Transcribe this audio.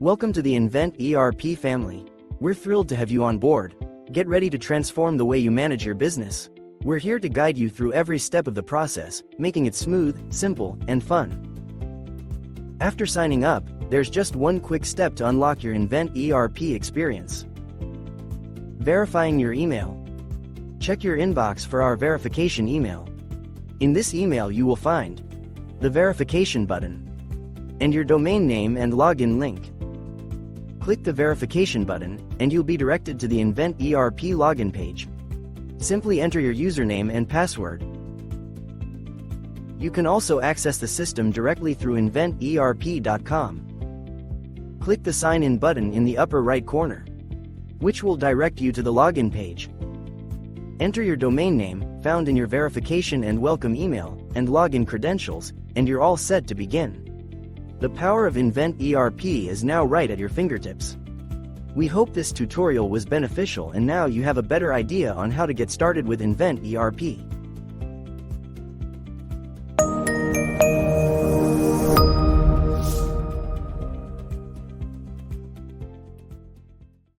Welcome to the Invent ERP family. We're thrilled to have you on board. Get ready to transform the way you manage your business. We're here to guide you through every step of the process, making it smooth, simple, and fun. After signing up, there's just one quick step to unlock your Invent ERP experience. Verifying your email. Check your inbox for our verification email. In this email you will find the verification button and your domain name and login link. Click the verification button, and you'll be directed to the Invent ERP login page. Simply enter your username and password. You can also access the system directly through inventerp.com. Click the Sign In button in the upper right corner, which will direct you to the login page. Enter your domain name, found in your verification and welcome email, and login credentials, and you're all set to begin. The power of Invent ERP is now right at your fingertips. We hope this tutorial was beneficial and now you have a better idea on how to get started with Invent ERP.